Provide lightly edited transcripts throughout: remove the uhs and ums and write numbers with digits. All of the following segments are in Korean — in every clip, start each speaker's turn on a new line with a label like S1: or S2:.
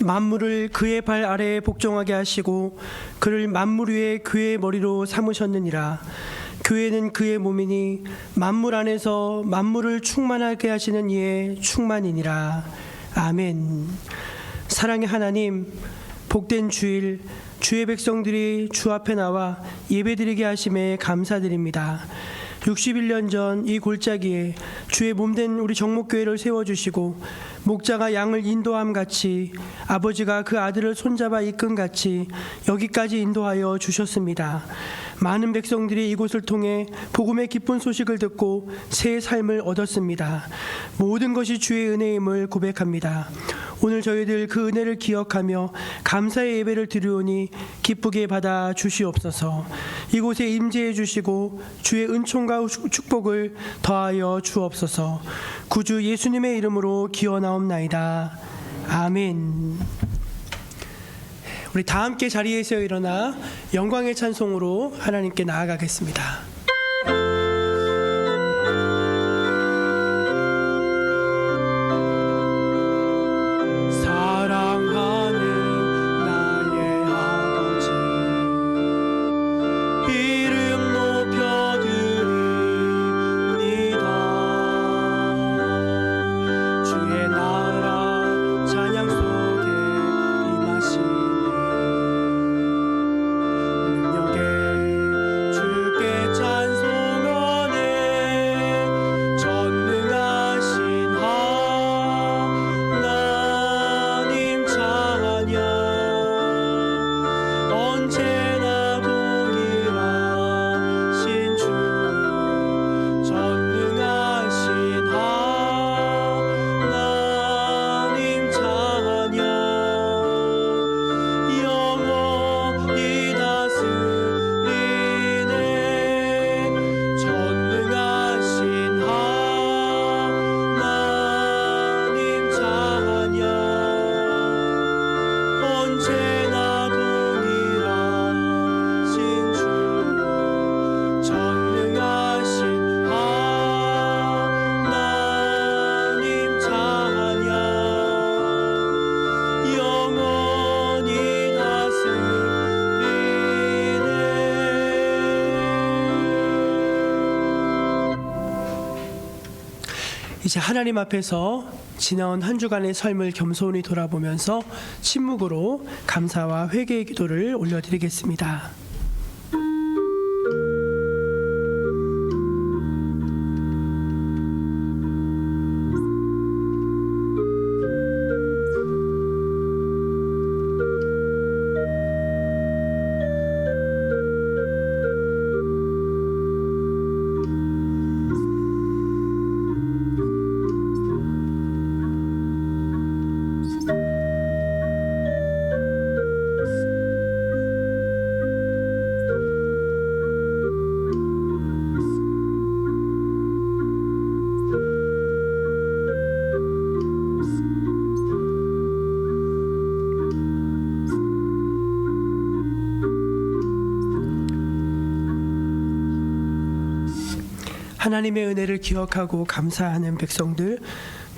S1: 만물을 그의 발 아래에 복종하게 하시고 그를 만물 위에 그의 머리로 삼으셨느니라. 교회는 그의 몸이니 만물 안에서 만물을 충만하게 하시는 이의 충만이니라. 아멘. 사랑의 하나님, 복된 주일, 주의 백성들이 주 앞에 나와 예배드리게 하심에 감사드립니다. 61년 전 이 골짜기에 주의 몸된 우리 정목교회를 세워주시고 목자가 양을 인도함 같이 아버지가 그 아들을 손잡아 이끈 같이 여기까지 인도하여 주셨습니다. 많은 백성들이 이곳을 통해 복음의 기쁜 소식을 듣고 새 삶을 얻었습니다. 모든 것이 주의 은혜임을 고백합니다. 오늘 저희들 그 은혜를 기억하며 감사의 예배를 드리오니 기쁘게 받아 주시옵소서. 이곳에 임재해 주시고 주의 은총과 축복을 더하여 주옵소서. 구주 예수님의 이름으로 기원하옵나이다. 아멘. 우리 다 함께 자리에서 일어나 영광의 찬송으로 하나님께 나아가겠습니다. 이제 하나님 앞에서 지나온 한 주간의 삶을 겸손히 돌아보면서 침묵으로 감사와 회개의 기도를 올려드리겠습니다. 하나님의 은혜를 기억하고 감사하는 백성들,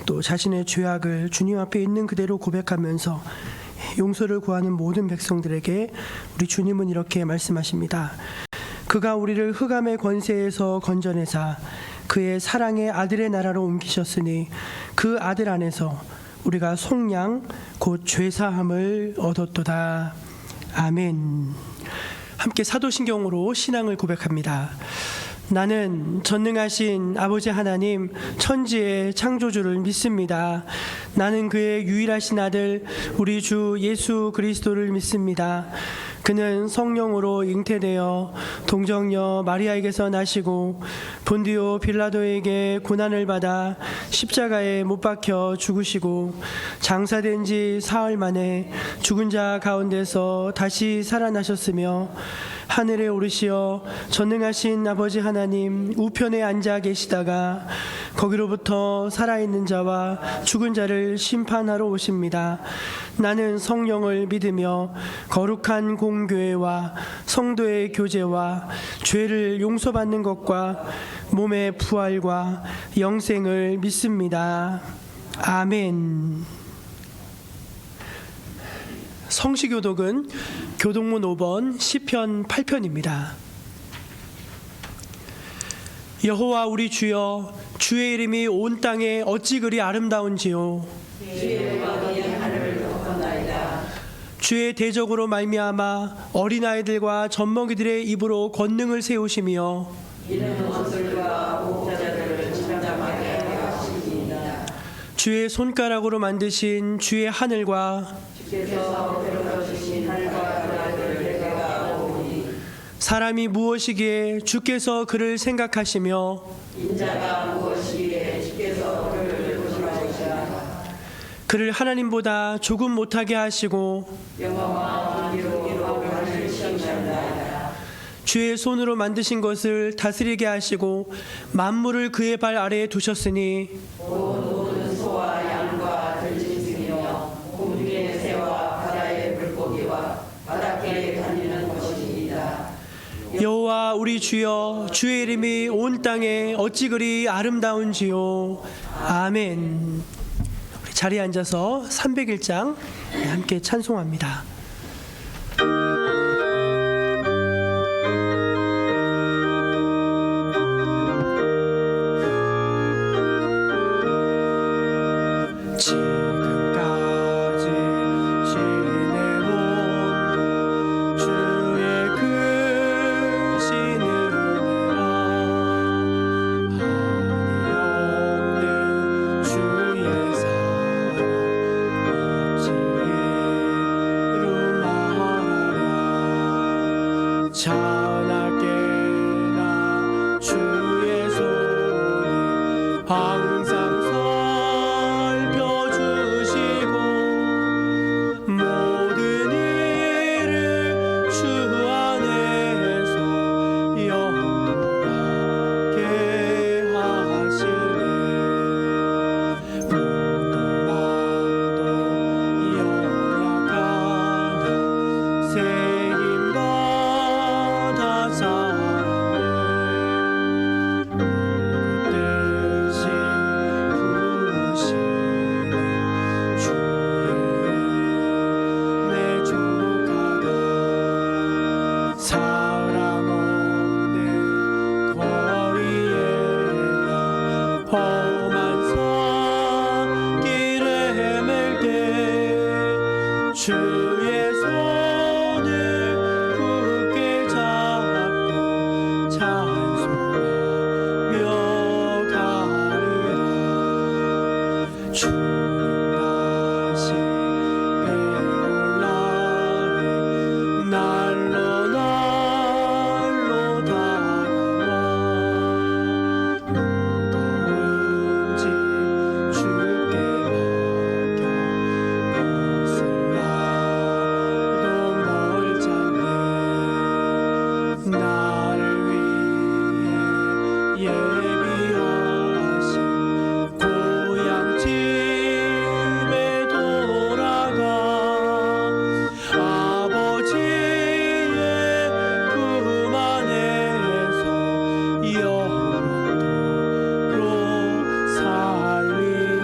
S1: 또 자신의 죄악을 주님 앞에 있는 그대로 고백하면서 용서를 구하는 모든 백성들에게 우리 주님은 이렇게 말씀하십니다. 그가 우리를 흑암의 권세에서 건져내사 그의 사랑의 아들의 나라로 옮기셨으니 그 아들 안에서 우리가 속량 곧 죄사함을 얻었도다. 아멘. 함께 사도신경으로 신앙을 고백합니다. 나는 전능하신 아버지 하나님 천지의 창조주를 믿습니다. 나는 그의 유일하신 아들 우리 주 예수 그리스도를 믿습니다. 그는 성령으로 잉태되어 동정녀 마리아에게서 나시고 본디오 빌라도에게 고난을 받아 십자가에 못 박혀 죽으시고 장사된 지 사흘 만에 죽은 자 가운데서 다시 살아나셨으며 하늘에 오르시어 전능하신 아버지 하나님 우편에 앉아 계시다가 거기로부터 살아있는 자와 죽은 자를 심판하러 오십니다. 나는 성령을 믿으며 거룩한 공교회와 성도의 교제와 죄를 용서받는 것과 몸의 부활과 영생을 믿습니다. 아멘. 성시교독은 교독문 5번 시편 8편입니다. 여호와 우리 주여, 주의 이름이 온 땅에 어찌 그리 아름다운지요. 주의 대적으로 말미암아 어린아이들과 젖먹이들의 입으로 권능을 세우시며 주의 손가락으로 만드신 주의 하늘과 사람이 무엇이기에 주께서 그를 생각하시며
S2: 인자가 무엇이기에 주께서 그를 보시나이까.
S1: 그를 하나님보다 조금 못하게 하시고
S2: 영광과 기록으로 하늘 시험하나이다.
S1: 주의 손으로 만드신 것을 다스리게 하시고 만물을 그의 발 아래에 두셨으니
S2: 모든 소와 양과 들짐승이며 공중의 새와 바다의 물고기와 바닷길에 다니는 것이니이다.
S1: 여호와 우리 주여, 주의 이름이 온 땅에 어찌 그리 아름다운지요. 아멘. 우리 자리에 앉아서 301장 함께 찬송합니다. 찬하게나 주의 손이 항상 살펴주시고 모든 일을 주 안에서 영원하게 하시네. 문도만도 연약하나 새 주의 손을 굳게 잡고 찬송하며 가리라. 주님 다시 배올라니 날로 날로 다가와 무거운지 주께 맡겨 나를 위해 예비하신 고향집에 돌아가 아버지의 품 안에서 영원토록 살리라.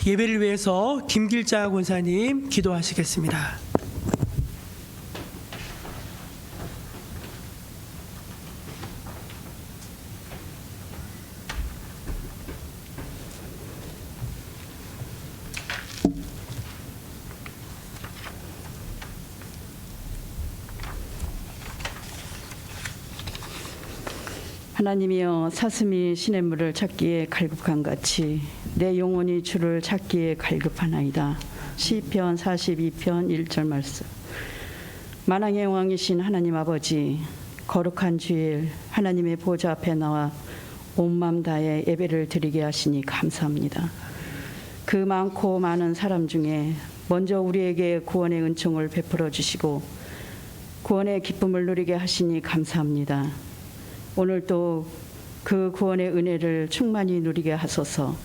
S1: 예배를 위해서 김길자 권사님 기도하시겠습니다.
S3: 하나님이여, 사슴이 시냇물을 찾기에 갈급한 같이 내 영혼이 주를 찾기에 갈급하나이다. 시편 42편 1절 말씀. 만왕의 왕이신 하나님 아버지, 거룩한 주일 하나님의 보좌 앞에 나와 온 마음 다해 예배를 드리게 하시니 감사합니다. 그 많고 많은 사람 중에 먼저 우리에게 구원의 은총을 베풀어 주시고 구원의 기쁨을 누리게 하시니 감사합니다. 오늘도 그 구원의 은혜를 충만히 누리게 하소서.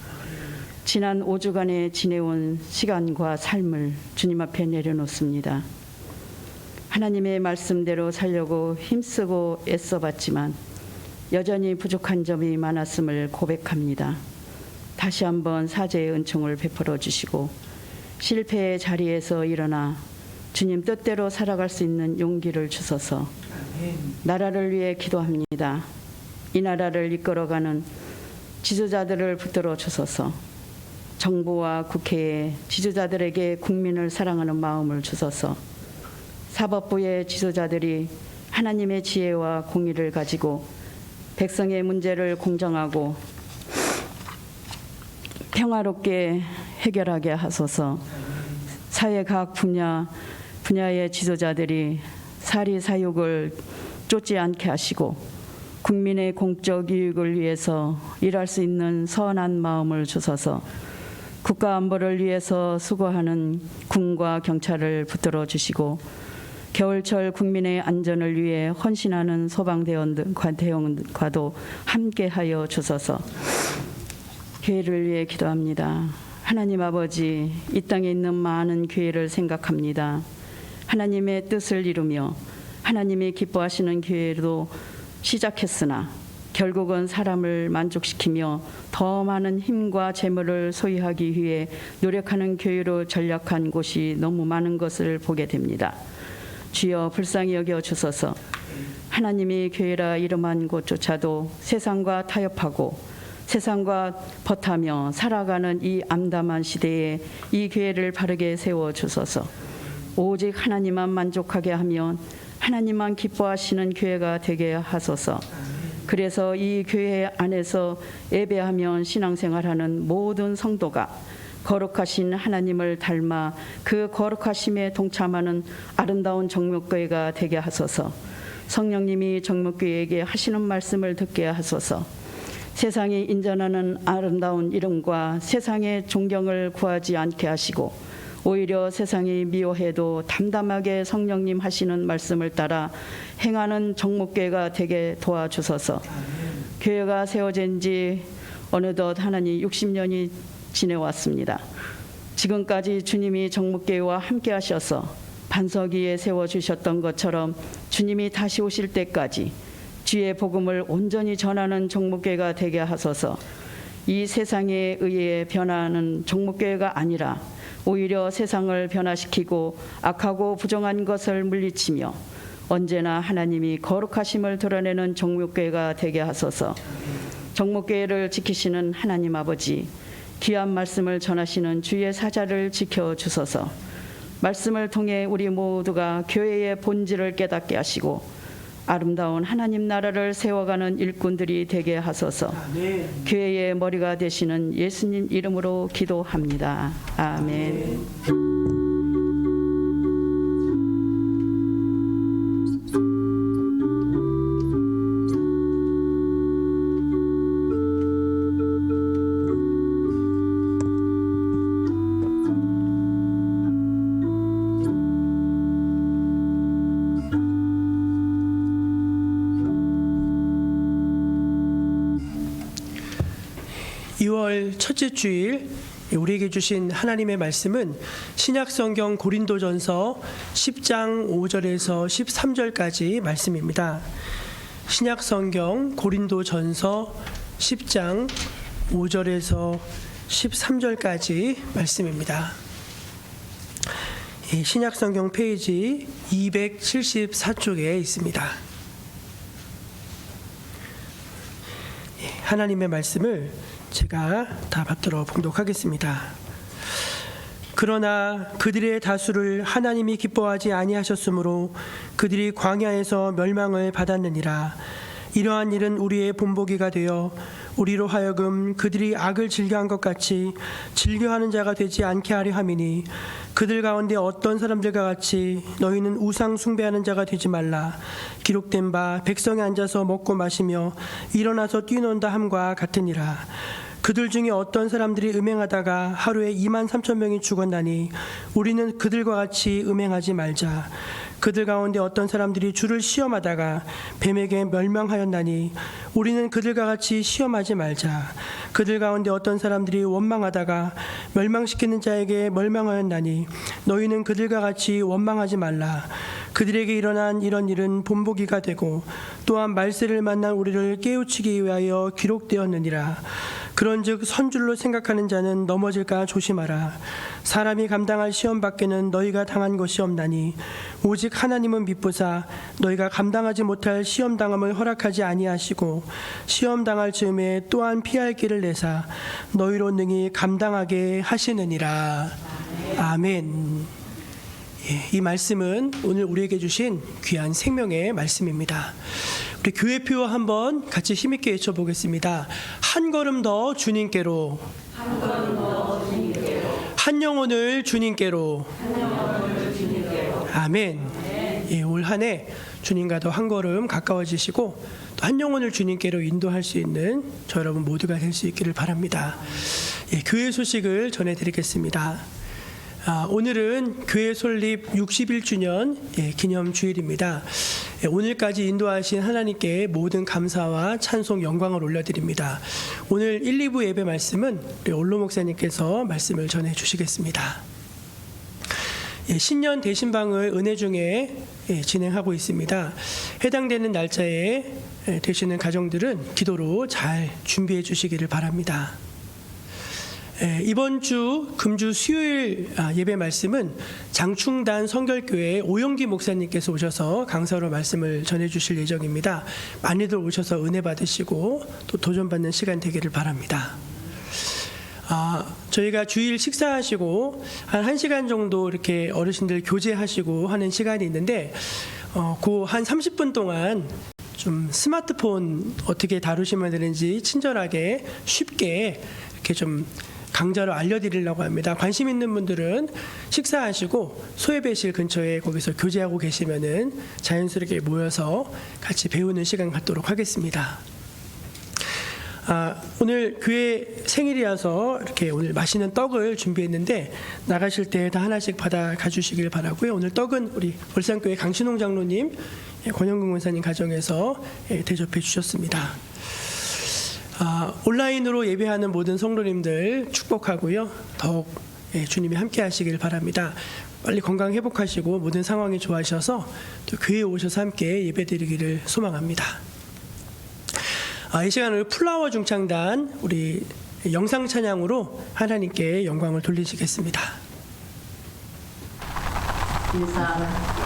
S3: 지난 5주간에 지내온 시간과 삶을 주님 앞에 내려놓습니다. 하나님의 말씀대로 살려고 힘쓰고 애써봤지만 여전히 부족한 점이 많았음을 고백합니다. 다시 한번 사죄의 은총을 베풀어 주시고 실패의 자리에서 일어나 주님 뜻대로 살아갈 수 있는 용기를 주소서. 나라를 위해 기도합니다. 이 나라를 이끌어가는 지도자들을 붙들어 주소서. 정부와 국회의 지도자들에게 국민을 사랑하는 마음을 주소서. 사법부의 지도자들이 하나님의 지혜와 공의를 가지고 백성의 문제를 공정하고 평화롭게 해결하게 하소서. 사회 각 분야의 지도자들이 사리사욕을 쫓지 않게 하시고 국민의 공적 이익을 위해서 일할 수 있는 선한 마음을 주소서. 국가 안보를 위해서 수고하는 군과 경찰을 붙들어 주시고 겨울철 국민의 안전을 위해 헌신하는 소방대원과도 함께하여 주소서. 교회를 위해 기도합니다. 하나님 아버지, 이 땅에 있는 많은 교회를 생각합니다. 하나님의 뜻을 이루며 하나님이 기뻐하시는 교회도 시작했으나 결국은 사람을 만족시키며 더 많은 힘과 재물을 소유하기 위해 노력하는 교회로 전락한 곳이 너무 많은 것을 보게 됩니다. 주여 불쌍히 여겨 주소서. 하나님이 교회라 이름한 곳조차도 세상과 타협하고 세상과 버타며 살아가는 이 암담한 시대에 이 교회를 바르게 세워 주소서. 오직 하나님만 만족하게 하면 하나님만 기뻐하시는 교회가 되게 하소서. 그래서 이 교회 안에서 예배하며 신앙생활하는 모든 성도가 거룩하신 하나님을 닮아 그 거룩하심에 동참하는 아름다운 정목교회가 되게 하소서. 성령님이 정목교회에게 하시는 말씀을 듣게 하소서. 세상이 인정하는 아름다운 이름과 세상의 존경을 구하지 않게 하시고 오히려 세상이 미워해도 담담하게 성령님 하시는 말씀을 따라 행하는 정목교회가 되게 도와주소서. 교회가 세워진 지 어느덧 하나님 60년이 지내왔습니다. 지금까지 주님이 정목교회와 함께 하셔서 반석 위에 세워주셨던 것처럼 주님이 다시 오실 때까지 주의 복음을 온전히 전하는 정목교회가 되게 하소서. 이 세상에 의해 변하는 정목교회가 아니라 오히려 세상을 변화시키고 악하고 부정한 것을 물리치며 언제나 하나님이 거룩하심을 드러내는 정목교회가 되게 하소서. 정목교회를 지키시는 하나님 아버지, 귀한 말씀을 전하시는 주의 사자를 지켜주소서. 말씀을 통해 우리 모두가 교회의 본질을 깨닫게 하시고 아름다운 하나님 나라를 세워가는 일꾼들이 되게 하소서.
S1: 아멘.
S3: 교회의 머리가 되시는 예수님 이름으로 기도합니다. 아멘.
S1: 첫째 주일 우리에게 주신 하나님의 말씀은 신약성경 고린도전서 10장 5절에서 13절까지 말씀입니다. 신약성경 고린도전서 10장 5절에서 13절까지 말씀입니다. 신약성경 페이지 274쪽에 있습니다. 하나님의 말씀을 제가 다 받들어 봉독하겠습니다. 그러나 그들의 다수를 하나님이 기뻐하지 아니하셨으므로 그들이 광야에서 멸망을 받았느니라. 이러한 일은 우리의 본보기가 되어 우리로 하여금 그들이 악을 즐겨한 것 같이 즐겨하는 자가 되지 않게 하려 함이니 그들 가운데 어떤 사람들과 같이 너희는 우상 숭배하는 자가 되지 말라. 기록된 바 백성에 앉아서 먹고 마시며 일어나서 뛰논다 함과 같으니라. 그들 중에 어떤 사람들이 음행하다가 하루에 23,000명이 죽었나니 우리는 그들과 같이 음행하지 말자. 그들 가운데 어떤 사람들이 주를 시험하다가 뱀에게 멸망하였나니 우리는 그들과 같이 시험하지 말자. 그들 가운데 어떤 사람들이 원망하다가 멸망시키는 자에게 멸망하였나니 너희는 그들과 같이 원망하지 말라. 그들에게 일어난 이런 일은 본보기가 되고 또한 말세를 만난 우리를 깨우치기 위하여 기록되었느니라. 그런즉 선줄로 생각하는 자는 넘어질까 조심하라. 사람이 감당할 시험 밖에는 너희가 당한 것이 없나니 오직 하나님은 미쁘사 너희가 감당하지 못할 시험 당함을 허락하지 아니하시고 시험 당할 즈음에 또한 피할 길을 내사 너희로 능히 감당하게 하시느니라. 아멘. 이 말씀은 오늘 우리에게 주신 귀한 생명의 말씀입니다. 우리 교회표 한번 같이 힘있게 외쳐보겠습니다. 한 걸음 더 주님께로, 한 영혼을 주님께로. 아멘. 올 한 해 주님과 더 한 걸음 가까워지시고 또 한 영혼을 주님께로 인도할 수 있는 저 여러분 모두가 될 수 있기를 바랍니다. 교회 소식을 전해드리겠습니다. 오늘은 교회 설립 61주년 기념 주일입니다. 오늘까지 인도하신 하나님께 모든 감사와 찬송 영광을 올려드립니다. 오늘 1, 2부 예배 말씀은 우리 올로 목사님께서 말씀을 전해 주시겠습니다. 신년 대신방을 은혜 중에 진행하고 있습니다. 해당되는 날짜에 되시는 가정들은 기도로 잘 준비해 주시기를 바랍니다. 이번 주 금주 수요일 예배 말씀은 장충단 성결교회 오영기 목사님께서 오셔서 강사로 말씀을 전해주실 예정입니다. 많이들 오셔서 은혜 받으시고 또 도전받는 시간 되기를 바랍니다. 저희가 주일 식사하시고 한 1시간 정도 이렇게 어르신들 교제하시고 하는 시간이 있는데 그 한 30분 동안 좀 스마트폰 어떻게 다루시면 되는지 친절하게 쉽게 이렇게 좀 강좌로 알려드리려고 합니다. 관심 있는 분들은 식사하시고 소예배실 근처에 거기서 교제하고 계시면은 자연스럽게 모여서 같이 배우는 시간 갖도록 하겠습니다. 오늘 교회 생일이라서 이렇게 오늘 맛있는 떡을 준비했는데 나가실 때 다 하나씩 받아 가주시길 바라고요. 오늘 떡은 우리 월산교회 강신홍 장로님, 권영근 권사님 가정에서 대접해 주셨습니다. 온라인으로 예배하는 모든 성도님들 축복하고요. 더욱 주님이 함께 하시길 바랍니다. 빨리 건강 회복하시고 모든 상황이 좋아지셔서 또 교회에 오셔서 함께 예배드리기를 소망합니다. 이 시간을 플라워 중창단 우리 영상 찬양으로 하나님께 영광을 돌리시겠습니다.
S2: 인사.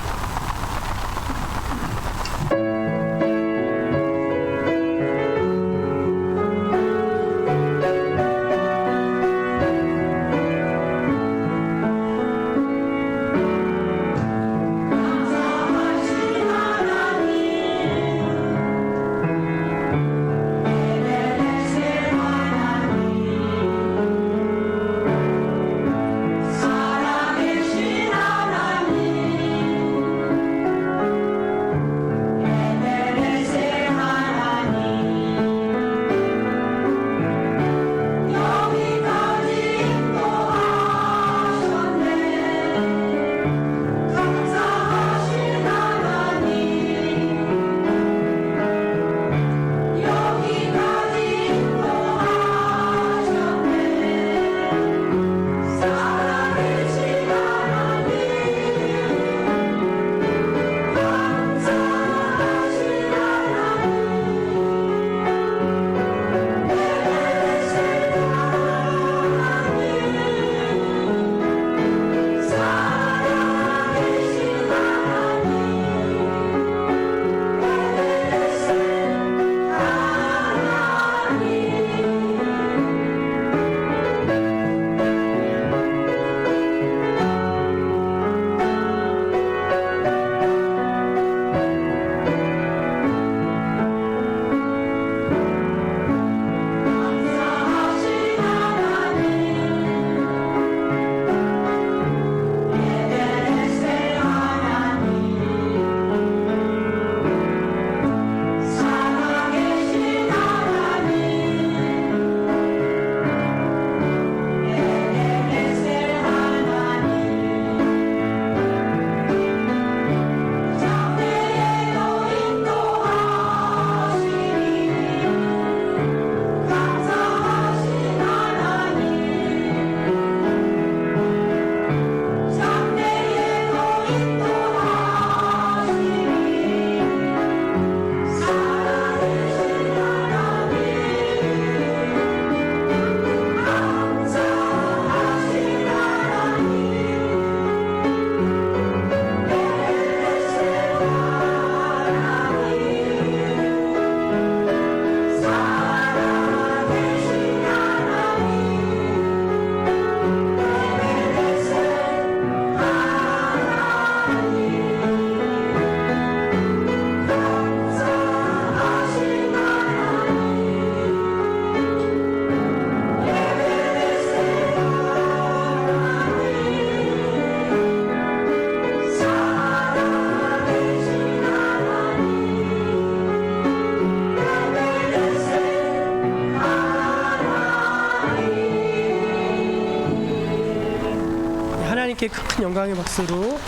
S1: 하나님께 큰 영광의 박수로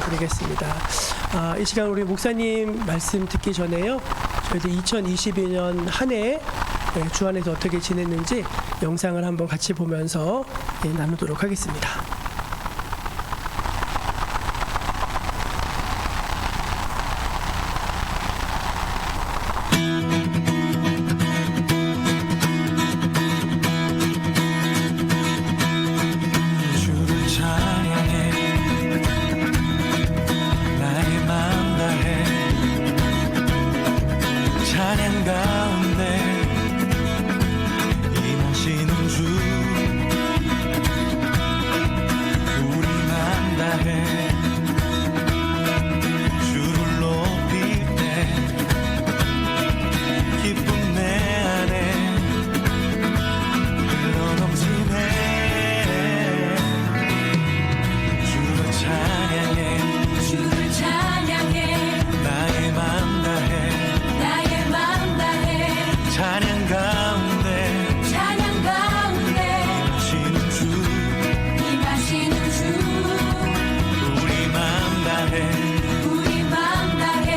S1: 드리겠습니다. 이 시간 우리 목사님 말씀 듣기 전에요. 저희들 2022년 한 해 주 안에서 어떻게 지냈는지 영상을 한번 같이 보면서 나누도록 하겠습니다.
S4: 주를 찬양해 나의 마음 다해 찬양 가운데 임하시는 주 우리 마음 다해 주를 높일 때 기쁨 내 안에 흘러넘치네 주를 찬양해
S5: 주를 찬양해
S4: 나의 마음 다해
S5: 나의 마음 다해
S4: 찬양 가운데
S5: 찬양 가운데
S4: 임하시는 주
S5: 임하시는 주
S4: 우리 마음 다해
S5: 우리 마음 다해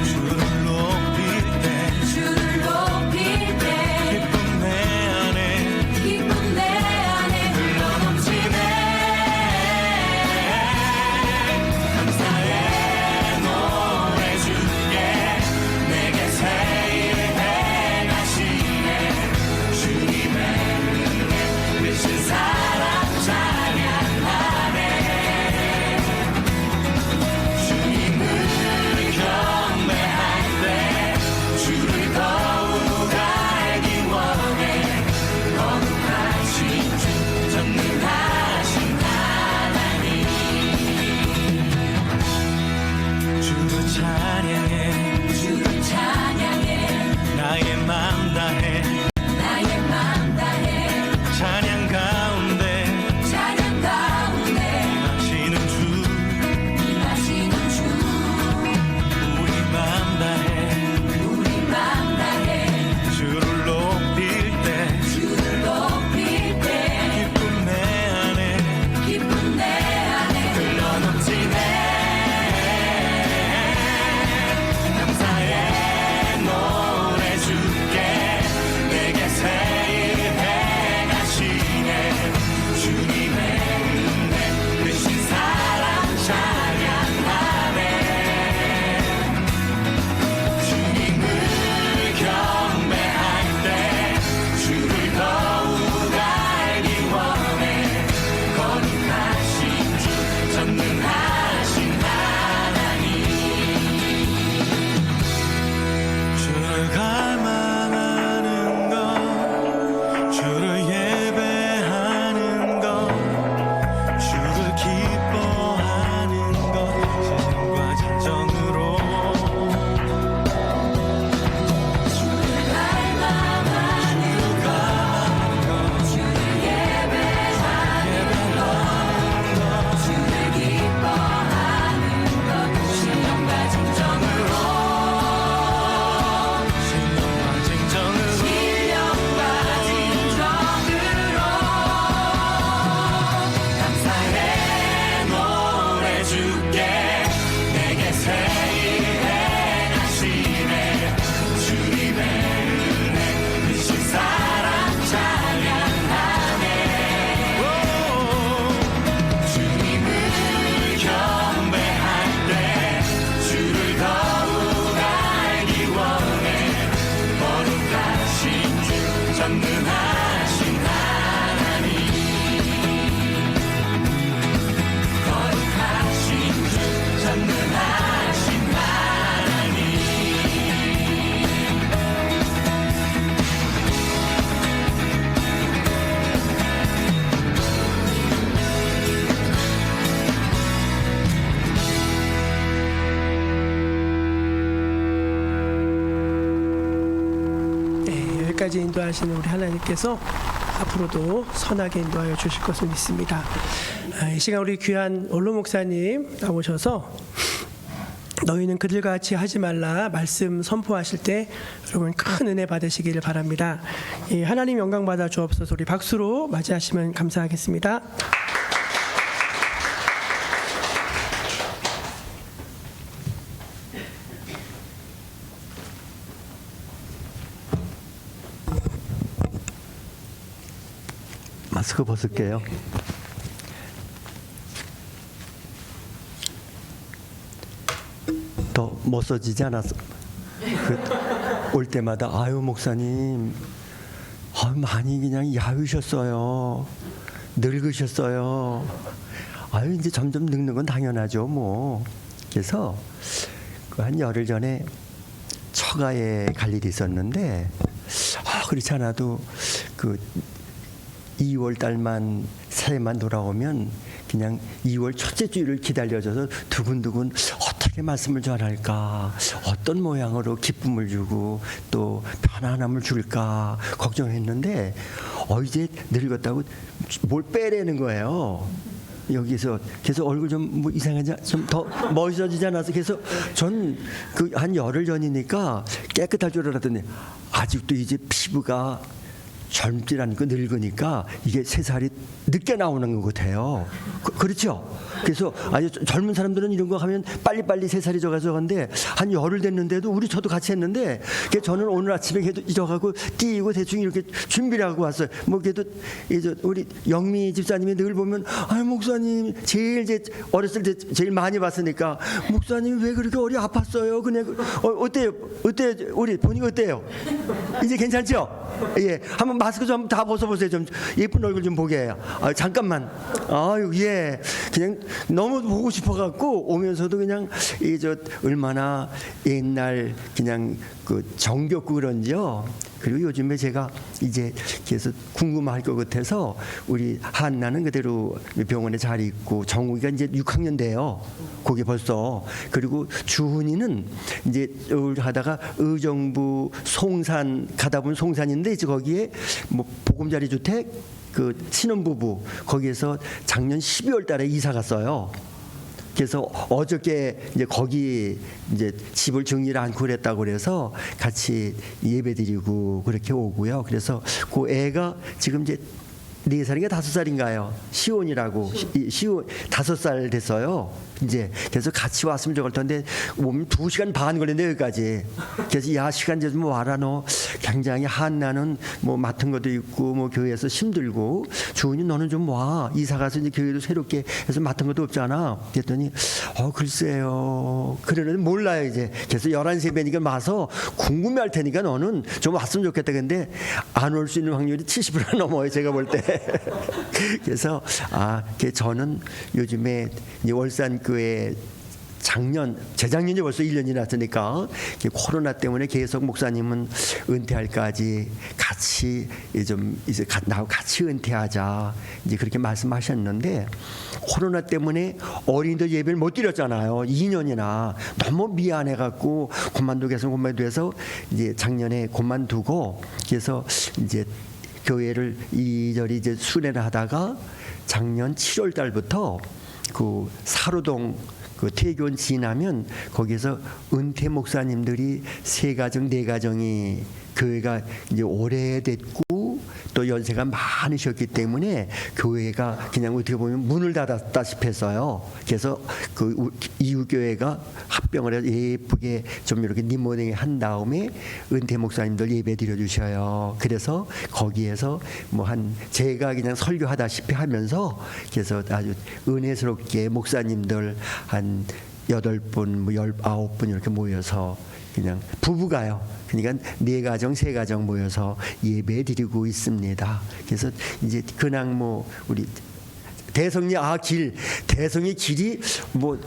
S4: 주를 높일 때
S5: 주를 높일 때
S4: 기쁨 내 안에
S5: 기쁨 내 안에
S4: 흘러넘치네 감사의 노래 주께 내게 새 일을 행하시네 주님의 은혜 크신 사랑 찬양하네 주님을 경배할 때 주를 더욱 알기 원해 거룩하신 주 전능하신 하나님 주를 찬양해
S5: 주를 찬양해
S4: 나의 마음 다해
S5: 나의 마음 다해
S4: 찬양 가운데
S5: 찬양 가운데
S4: 임하시는 주
S5: 임하시는 주
S4: 우리 마음 다해
S5: 우리 마음 다해
S4: 주를 높일 때
S5: 주를 높일 때
S4: 기쁨 내 안에
S5: 기쁨 내 안에
S4: 흘러넘치네 감사의 노래 주께 내게 새 일을 행하시네 주님의 은혜 크신 사랑 찬양하네 주님을 경배할 때 주를 더욱 알기 원해 거룩하신 주 전능하신 하나님 주를 갈망하는 것 주를 예배하는 것 주를 기뻐하는 것 신과 진정으로
S5: 주를 예배하는 것 주를 기뻐하는 것 신령과 진정으로
S4: 신령과 진정으로
S5: 신령과 진정으로
S4: 감사의 노래 주께 내게 새 일을 행하시네 주님의 은혜 크신 사랑 찬양하네 주님을 경배할 때 주를 더욱 알기 원해 거룩하신 주 전능하신 하나님 거룩하신 주 전능하신 하나님
S1: 여기까지 인도하시는 우리 하나님께서 앞으로도 선하게 인도하여 주실 것을 믿습니다. 이 시간 우리 귀한 원로 목사님 나오셔서 너희는 그들과 같이 하지 말라 말씀 선포하실 때 여러분 큰 은혜 받으시기를 바랍니다. 하나님 영광 받아 주옵소서. 우리 박수로 맞이하시면 감사하겠습니다.
S6: 마스크 벗을게요. 더 멋져지지 않았어? 올 때마다 아유 목사님, 많이 그냥 야위셨어요. 늙으셨어요. 아유 이제 점점 늙는 건 당연하죠 뭐. 그래서 한 열흘 전에 처가에 갈 일이 있었는데 그렇지 않아도 그 2월 달만 새해만 돌아오면 그냥 2월 첫째 주일을 기다려줘서 두근두근 어떻게 말씀을 전할까, 어떤 모양으로 기쁨을 주고 또 편안함을 줄까 걱정했는데 이제 늙었다고 뭘 빼라는 거예요. 여기서 그래서 얼굴 좀 뭐 이상하지, 좀 더 멋있어지지 않아서 그래서 전 그 한 열흘 전이니까 깨끗할 줄 알았더니 아직도 이제 피부가 젊지 않고 늙으니까 이게 새살이 늦게 나오는 것 같아요. 그렇죠? 그래서 아니 젊은 사람들은 이런 거 하면 빨리빨리 새살이 져가서 한데 한 열흘 됐는데도 저도 같이 했는데 저는 오늘 아침에 걔도 일어가고 뛰고 대충 이렇게 준비를 하고 왔어요. 뭐 걔도 이제 우리 영미 집사님이 늘 보면 목사님 제일 어렸을 때 제일 많이 봤으니까 목사님 왜 그렇게 어리 아팠어요? 그냥 어때요? 우리 본인 어때요? 이제 괜찮죠? 예, 한번 마스크 좀 다 벗어보세요. 좀 예쁜 얼굴 좀 보게 해요. 잠깐만. 예, 그냥 너무 보고 싶어갖고 오면서도 그냥 얼마나 옛날 그냥 그 정겹고 그런지요. 그리고 요즘에 제가 이제 계속 궁금할 것 같아서 우리 한나는 그대로 병원에 잘 있고 정욱이가 이제 6학년 돼요. 거기 벌써. 그리고 주훈이는 이제 하다가 의정부 송산 가다 보면 송산인데 이제 거기에 뭐 보금자리 주택 그 신혼부부 거기에서 작년 12월 달에 이사 갔어요. 그래서 어저께 이제 거기 이제 집을 정리를 않고 그랬다고 그래서 같이 예배드리고 그렇게 오고요. 그래서 그 애가 지금 이제 4살인가 5살인가요? 시온이라고 시온 5살 됐어요. 이제 그래서 같이 왔으면 좋을 텐데 오면 2시간 반 걸린대 여기까지. 그래서 야 시간 좀 와라 너. 굉장히 한나는 뭐 맡은 것도 있고 뭐 교회에서 힘들고 주은이 너는 좀 와. 이사 가서 이제 교회도 새롭게 해서 맡은 것도 없잖아. 그랬더니 글쎄요. 그러는데 몰라요 이제. 그래서 11시 배니까 와서 궁금해할 테니까 너는 좀 왔으면 좋겠다. 근데 안 올 수 있는 확률이 70% 넘어요 제가 볼 때. 그래서 저는 요즘에 월산교회 재작년이 벌써 1년이 났으니까 코로나 때문에 계속 목사님은 은퇴할까지 같이 이제 나하고 같이 은퇴하자 이제 그렇게 말씀하셨는데 코로나 때문에 어린이들 예배를 못 드렸잖아요. 2년이나 너무 미안해갖고 그만두게서 이제 작년에 그만두고 그래서 이제 교회를 이리저리 이제 순회를 하다가 작년 7월 달부터 그 사로동 그 퇴교원 지나면 거기서 은퇴 목사님들이 3가정 4가정이 교회가 이제 오래됐고 또 연세가 많으셨기 때문에 교회가 그냥 어떻게 보면 문을 닫았다시피 했어요. 그래서 그 이웃 교회가 합병을 해서 예쁘게 좀 이렇게 리모델링 한 다음에 은퇴 목사님들 예배 드려 주셔요. 그래서 거기에서 뭐 제가 그냥 설교하다시피 하면서 그래서 아주 은혜스럽게 목사님들 한 8분, 뭐 19분 이렇게 모여서 그냥 부부가요. 그러니까 4가정, 3가정 모여서 예배 드리고 있습니다. 그래서 이제 근황 뭐 우리 대성리 대성리 길이 뭐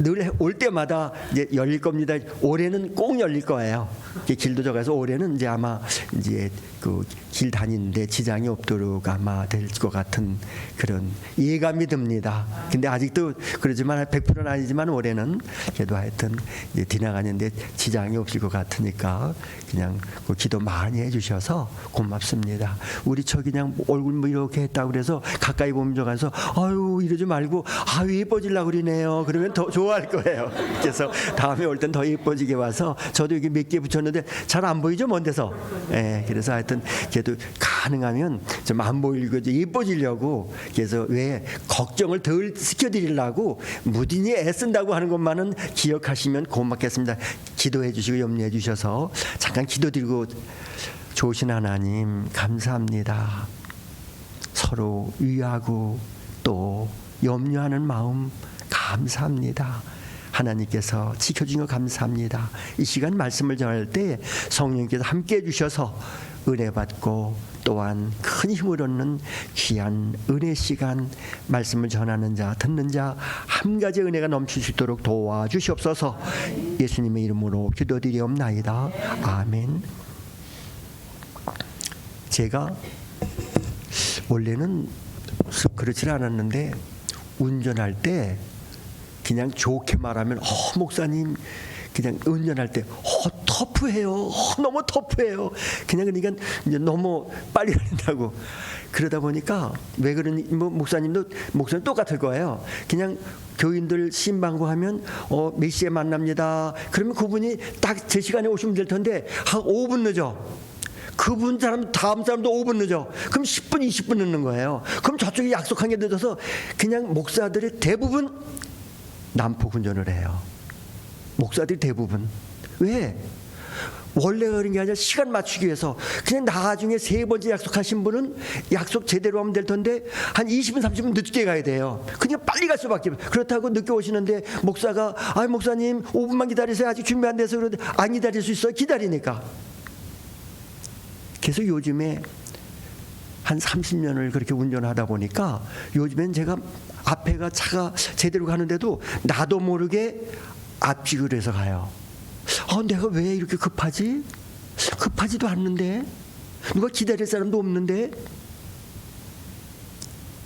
S6: 늘 올 때마다 이제 열릴 겁니다. 올해는 꼭 열릴 거예요. 길도 적어서 올해는 이제 아마 이제 그 길 다니는데 지장이 없도록 아마 될 것 같은 그런 예감이 듭니다. 근데 아직도 그러지만 100%는 아니지만 올해는 그래도 하여튼 이제 지나가는데 지장이 없을 것 같으니까 그냥 그 기도 많이 해주셔서 고맙습니다. 우리 그냥 얼굴 뭐 이렇게 했다고 그래서 가까이 보면 저가서 아유 이러지 말고 예뻐지려고 그러네요. 그러면 더 좋아할 거예요. 그래서 다음에 올 땐 더 예뻐지게 와서 저도 여기 몇 개 붙였는데 잘 안 보이죠 먼 데서. 예, 그래서 하여튼 그래도 가능하면 좀 안 보이고 예뻐지려고 그래서 왜 걱정을 덜 시켜드리려고 무딘히 애쓴다고 하는 것만은 기억하시면 고맙겠습니다. 기도해 주시고 염려해 주셔서 잠깐 기도드리고 좋으신 하나님 감사합니다. 서로 위하고 또 염려하는 마음 감사합니다. 하나님께서 지켜주신 것 감사합니다. 이 시간 말씀을 전할 때 성령께서 함께해 주셔서 은혜 받고 또한 큰 힘을 얻는 귀한 은혜 시간, 말씀을 전하는 자 듣는 자 한 가지 은혜가 넘칠 수 있도록 도와주시옵소서. 예수님의 이름으로 기도드리옵나이다. 아멘. 제가 원래는 그렇지 않았는데 운전할 때 그냥 좋게 말하면 목사님 그냥 운전할 때 터프해요. 너무 터프해요. 그냥 그러니까 이제 너무 빨리 가린다고. 그러다 보니까 왜 그러니 목사님 똑같을 거예요. 그냥 교인들 신방구하면 몇 시에 만납니다. 그러면 그분이 딱 제 시간에 오시면 될 텐데 한 5분 늦어. 그분 사람 다음 사람도 5분 늦어. 그럼 10분 20분 늦는 거예요. 그럼 저쪽이 약속한 게 늦어서 그냥 목사들이 대부분 난폭 운전을 해요. 목사들이 대부분. 왜? 원래 그런 게 아니라 시간 맞추기 위해서 그냥 나중에 세 번째 약속하신 분은 약속 제대로 하면 될 텐데 한 20분 30분 늦게 가야 돼요. 그냥 빨리 갈 수밖에 없어요. 그렇다고 늦게 오시는데 목사가 목사님 5분만 기다리세요. 아직 준비 안 돼서 그런데 안 기다릴 수 있어요. 기다리니까. 그래서 요즘에 한 30년을 그렇게 운전하다 보니까 요즘엔 제가 앞에가 차가 제대로 가는데도 나도 모르게 앞직을 해서 가요. 내가 왜 이렇게 급하지? 급하지도 않는데 누가 기다릴 사람도 없는데.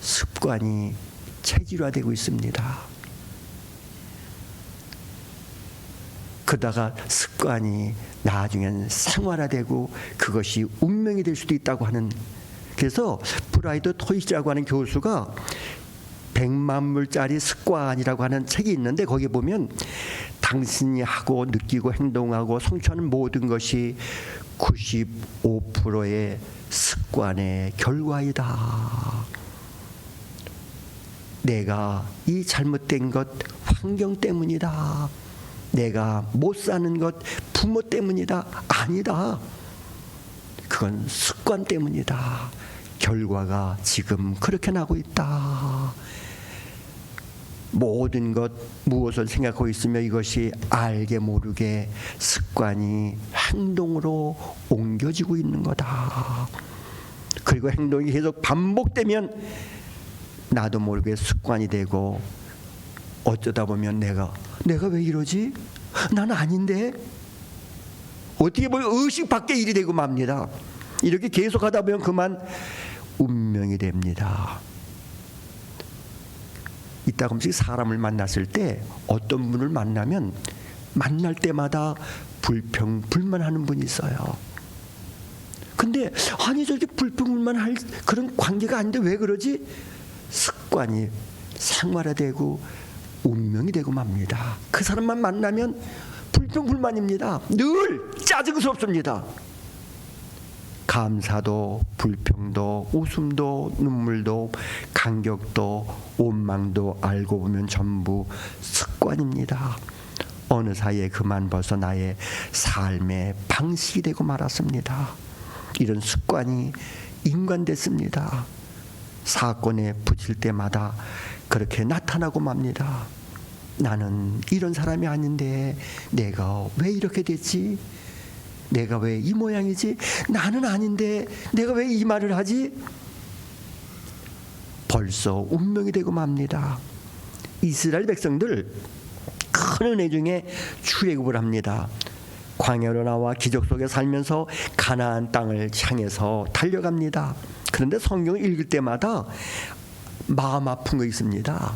S6: 습관이 체질화되고 있습니다. 그러다가 습관이 나중엔 생활화되고 그것이 운명이 될 수도 있다고 하는. 그래서 브라이더 토이스라고 하는 교수가 100만 불짜리 습관이라고 하는 책이 있는데 거기에 보면 당신이 하고 느끼고 행동하고 성취하는 모든 것이 95%의 습관의 결과이다. 내가 이 잘못된 것 환경 때문이다. 내가 못 사는 것 부모 때문이다. 아니다. 그건 습관 때문이다. 결과가 지금 그렇게 나고 있다. 모든 것 무엇을 생각하고 있으며 이것이 알게 모르게 습관이 행동으로 옮겨지고 있는 거다. 그리고 행동이 계속 반복되면 나도 모르게 습관이 되고 어쩌다 보면 내가 왜 이러지? 나는 아닌데? 어떻게 보면 의식 밖의 일이 되고 맙니다. 이렇게 계속하다 보면 그만 운명이 됩니다. 이따금씩 사람을 만났을 때 어떤 분을 만나면 만날 때마다 불평불만하는 분이 있어요. 근데 저렇게 불평불만할 그런 관계가 아닌데 왜 그러지? 습관이 생활화되고 운명이 되고 맙니다. 그 사람만 만나면 불평불만입니다. 늘 짜증스럽습니다. 감사도 불평도 웃음도 눈물도 감격도 원망도 알고 보면 전부 습관입니다. 어느 사이에 그만 벌써 나의 삶의 방식이 되고 말았습니다. 이런 습관이 인간됐습니다. 사건에 붙일 때마다 그렇게 나타나고 맙니다. 나는 이런 사람이 아닌데 내가 왜 이렇게 됐지? 내가 왜 이 모양이지? 나는 아닌데 내가 왜 이 말을 하지? 벌써 운명이 되고 맙니다. 이스라엘 백성들 큰 은혜 중에 출애굽을 합니다. 광야로 나와 기적 속에 살면서 가나안 땅을 향해서 달려갑니다. 그런데 성경을 읽을 때마다 마음 아픈 거 있습니다.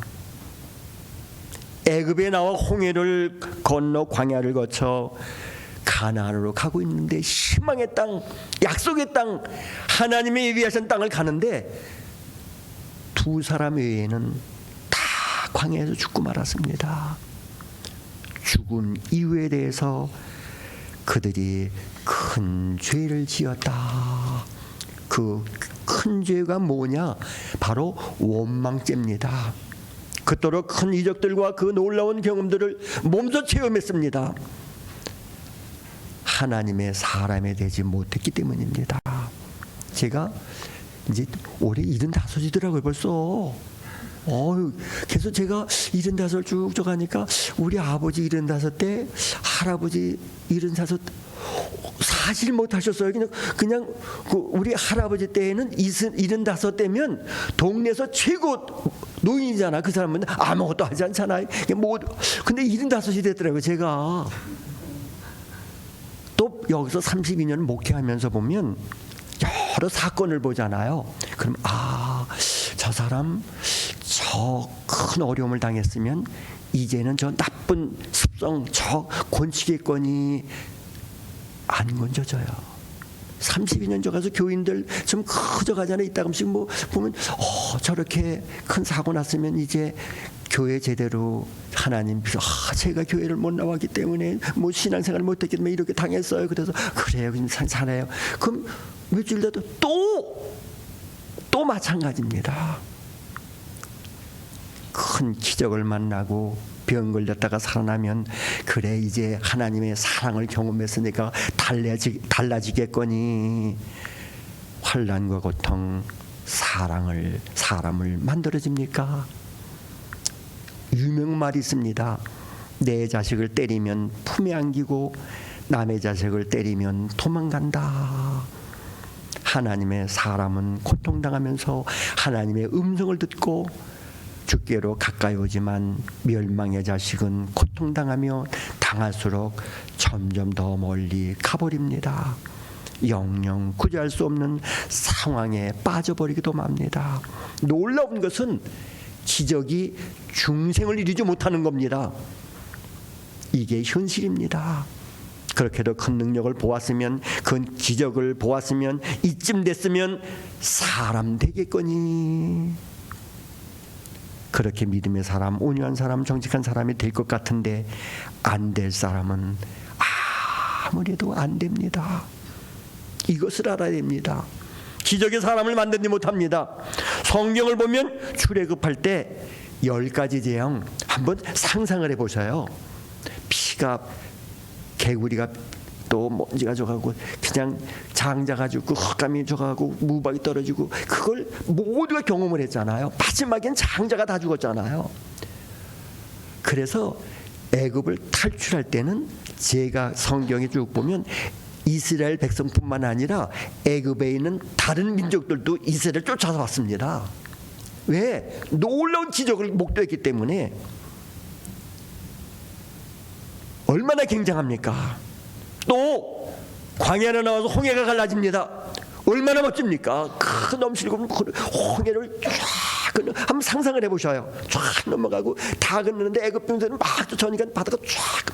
S6: 애굽에 나와 홍해를 건너 광야를 거쳐 가나안으로 가고 있는데 희망의 땅, 약속의 땅, 하나님의 예비하신 땅을 가는데 두 사람 외에는 다 광야에서 죽고 말았습니다. 죽음 이유에 대해서 그들이 큰 죄를 지었다. 그 큰 죄가 뭐냐? 바로 원망죄입니다. 그토록 큰 이적들과 그 놀라운 경험들을 몸소 체험했습니다. 하나님의 사람이 되지 못했기 때문입니다. 제가 이제 올해 75이더라고요 벌써. 그래서 제가 75 쭉 가니까 우리 아버지 75대, 할아버지 75, 사실 못하셨어요. 그냥 우리 할아버지 때에는 75대면 동네에서 최고 노인이잖아. 그 사람은 아무것도 하지 않잖아요. 근데 75이 됐더라고요. 제가 또 여기서 32년 목회하면서 보면 여러 사건을 보잖아요. 그럼 저 사람 저 큰 어려움을 당했으면 이제는 저 나쁜 습성, 저 곤치겠거니 안 건져져요. 32년 저 가서 교인들 좀 커져가잖아요. 이따금씩 뭐 보면 저렇게 큰 사고 났으면 이제 교회 제대로 하나님 제가 교회를 못 나왔기 때문에 뭐 신앙생활을 못했기 때문에 이렇게 당했어요. 그래서 그래요, 그냥 살아요. 그럼 며칠 돼도 또 마찬가지입니다. 큰 기적을 만나고 병 걸렸다가 살아나면 그래 이제 하나님의 사랑을 경험했으니까 달라지겠거니. 환난과 고통 사람을 만들어집니까? 유명 말이 있습니다. 내 자식을 때리면 품에 안기고 남의 자식을 때리면 도망간다. 하나님의 사람은 고통당하면서 하나님의 음성을 듣고 주께로 가까이 오지만 멸망의 자식은 고통당하며 당할수록 점점 더 멀리 가버립니다. 영영 구제할 수 없는 상황에 빠져버리기도 합니다. 놀라운 것은 기적이 중생을 이루지 못하는 겁니다. 이게 현실입니다. 그렇게도 큰 능력을 보았으면, 큰 기적을 보았으면, 이쯤 됐으면 사람 되겠거니. 그렇게 믿음의 사람, 온유한 사람, 정직한 사람이 될 것 같은데 안 될 사람은 아무래도 안 됩니다. 이것을 알아야 됩니다. 기적의 사람을 만들지 못합니다. 성경을 보면 출애굽할 때 10가지 재앙 한번 상상을 해보셔요. 피가, 개구리가 또 먼지가 져가고 그냥 장자가지고 흑감이 져가고 무박이 떨어지고 그걸 모두가 경험을 했잖아요. 마지막엔 장자가 다 죽었잖아요. 그래서 애굽을 탈출할 때는 제가 성경에 쭉 보면 이스라엘 백성뿐만 아니라 애굽에 있는 다른 민족들도 이스라엘을 쫓아서 왔습니다. 왜? 놀라운 기적을 목도했기 때문에. 얼마나 굉장합니까? 또 광야로 나와서 홍해가 갈라집니다. 얼마나 멋집니까? 큰 넘실고 홍해를 쫙 한번 상상을 해보셔요. 쫙 넘어가고 다 건너는데 애굽 병사는 막 쫓아오니까 바다가 쫙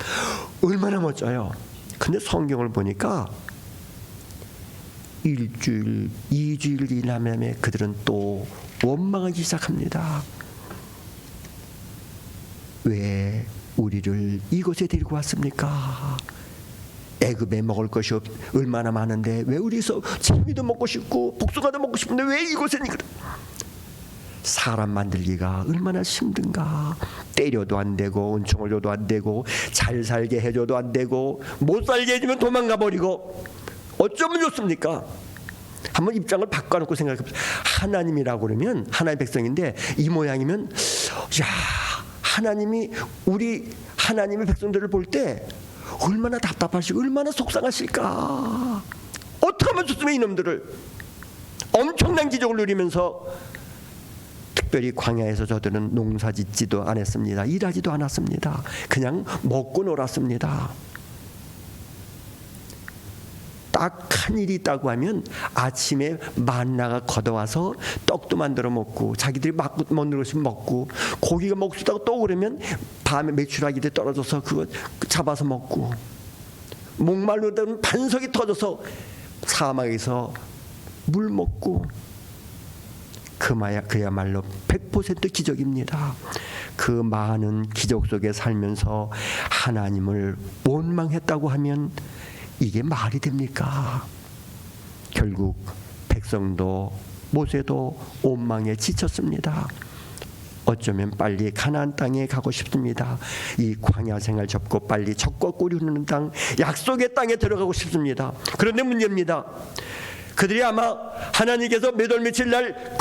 S6: 얼마나 멋져요. 근데 성경을 보니까 1주일, 2주일 지나면 그들은 또 원망하기 시작합니다. 왜 우리를 이곳에 데리고 왔습니까? 애굽에 먹을 것이 얼마나 많은데 왜 우리서 재미도 먹고 싶고 복숭아도 먹고 싶은데 왜 이곳에 사람 만들기가 얼마나 힘든가. 때려도 안 되고 은총을 줘도 안 되고 잘 살게 해줘도 안 되고 못 살게 해주면 도망가 버리고 어쩌면 좋습니까? 한번 입장을 바꿔놓고 생각해보세요. 하나님이라고 그러면 하나님의 백성인데 이 모양이면 하나님이 우리 하나님의 백성들을 볼 때 얼마나 답답하시고 얼마나 속상하실까. 어떻게 하면 좋으면 이놈들을 엄청난 기적을 누리면서 특별히 광야에서 저들은 농사 짓지도 않았습니다. 일하지도 않았습니다. 그냥 먹고 놀았습니다. 딱 한 일이 있다고 하면 아침에 만나가 걷어와서 떡도 만들어 먹고 자기들이 먹는 것이 먹고 고기가 먹고 싶다고 또 그러면 밤에 메추라기들 떨어져서 그거 잡아서 먹고 목말르던 반석이 터져서 사막에서 물 먹고 그야말로 100% 기적입니다. 그 많은 기적 속에 살면서 하나님을 원망했다고 하면 이게 말이 됩니까? 결국 백성도 모세도 원망에 지쳤습니다. 어쩌면 빨리 가나안 땅에 가고 싶습니다. 이 광야 생활 접고 빨리 젖과 꿀이 흐르는 땅, 약속의 땅에 들어가고 싶습니다. 그런데 문제입니다. 그들이 아마 하나님께서 몇 월 며칠 날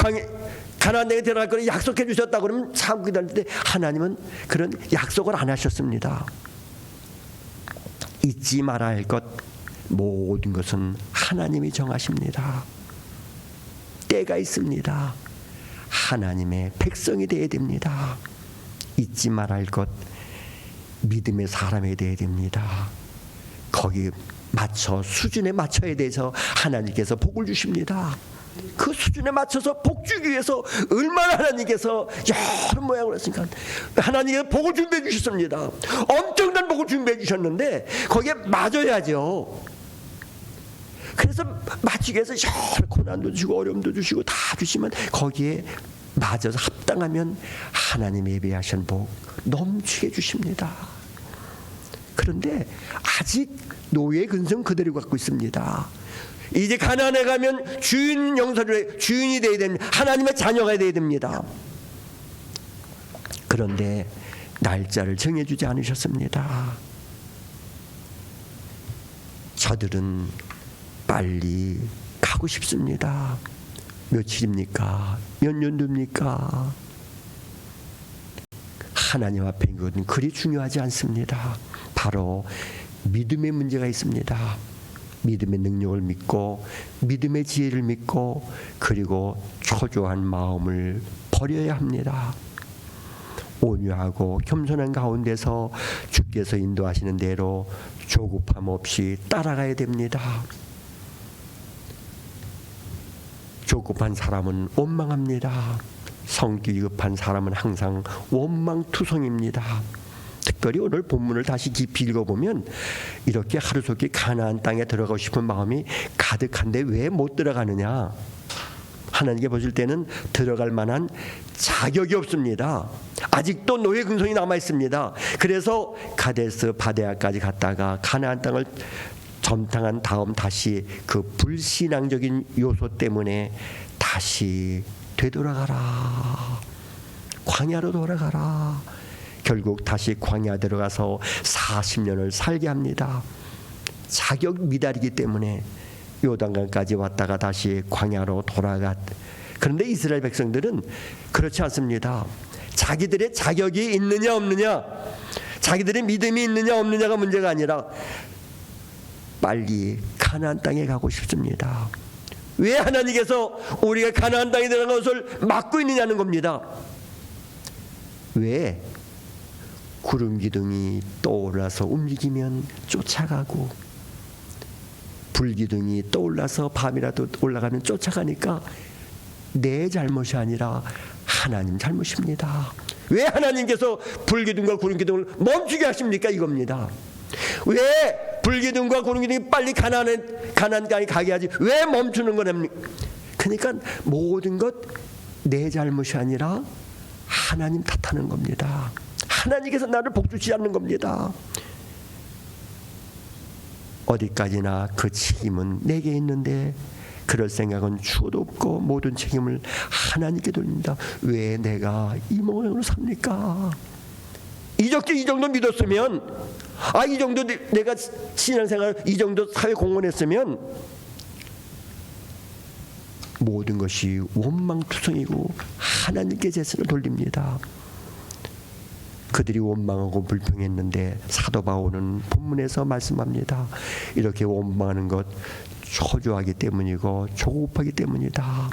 S6: 가나안 땅에 들어갈 거를 약속해 주셨다 그러면 참 기다리는데 하나님은 그런 약속을 안 하셨습니다. 잊지 말아야 할 것 모든 것은 하나님이 정하십니다. 때가 있습니다. 하나님의 백성이 되어야 됩니다. 잊지 말아야 할 것 믿음의 사람이 되어야 됩니다. 거기 맞춰 수준에 맞춰야 돼서 하나님께서 복을 주십니다. 그 수준에 맞춰서 복 주기 위해서 얼마나 하나님께서 여러 모양으로 했으니까 하나님께서 복을 준비해 주셨습니다. 엄청난 복을 준비해 주셨는데 거기에 맞아야죠. 그래서 맞추기 위해서 여러 고난도 주시고 어려움도 주시고 다 주시면 거기에 맞아서 합당하면 하나님이 예비하신 복 넘치게 주십니다. 그런데 아직 노예 근성 그대로 갖고 있습니다. 이제 가나안에 가면 주인 영사로 주인이 되어야 됩니다. 하나님의 자녀가 되어야 됩니다. 그런데 날짜를 정해주지 않으셨습니다. 저들은 빨리 가고 싶습니다. 며칠입니까? 몇 년도입니까? 하나님 앞에 이것은 그리 중요하지 않습니다. 바로 믿음의 문제가 있습니다. 믿음의 능력을 믿고 믿음의 지혜를 믿고 그리고 초조한 마음을 버려야 합니다. 온유하고 겸손한 가운데서 주께서 인도하시는 대로 조급함 없이 따라가야 됩니다. 조급한 사람은 원망합니다. 성격이 급한 사람은 항상 원망투성입니다. 특별히 오늘 본문을 다시 깊이 읽어보면 이렇게 하루속히 가나안 땅에 들어가고 싶은 마음이 가득한데 왜 못 들어가느냐? 하나님께 보실 때는 들어갈 만한 자격이 없습니다. 아직도 노예 근성이 남아 있습니다. 그래서 가데스 바데아까지 갔다가 가나안 땅을 점탕한 다음 다시 그 불신앙적인 요소 때문에 다시 되돌아가라. 광야로 돌아가라. 결국 다시 광야 들어가서 40년을 살게 합니다. 자격 미달이기 때문에 요단강까지 왔다가 다시 광야로 돌아갔. 그런데 이스라엘 백성들은 그렇지 않습니다. 자기들의 자격이 있느냐 없느냐, 자기들의 믿음이 있느냐 없느냐가 문제가 아니라 빨리 가나안 땅에 가고 싶습니다. 왜 하나님께서 우리가 가나안 땅에 들어간 것을 막고 있느냐는 겁니다. 왜? 구름 기둥이 떠올라서 움직이면 쫓아가고 불기둥이 떠올라서 밤이라도 올라가면 쫓아가니까 내 잘못이 아니라 하나님 잘못입니다. 왜 하나님께서 불기둥과 구름 기둥을 멈추게 하십니까? 이겁니다. 왜 불기둥과 구름 기둥이 빨리 가나안까지 가게 하지 왜 멈추는 거랍니까? 그러니까 모든 것 내 잘못이 아니라 하나님 탓하는 겁니다. 하나님께서 나를 복주지 않는 겁니다. 어디까지나 그 책임은 내게 있는데 그럴 생각은 추호도 없고 모든 책임을 하나님께 돌립니다. 왜 내가 이 모양으로 삽니까? 이 정도 믿었으면, 이 정도 내가 신앙생활 이 정도 사회 공헌했으면 모든 것이 원망투성이고 하나님께 재산을 돌립니다. 그들이 원망하고 불평했는데 사도 바울은 본문에서 말씀합니다. 이렇게 원망하는 것 초조하기 때문이고 조급하기 때문이다.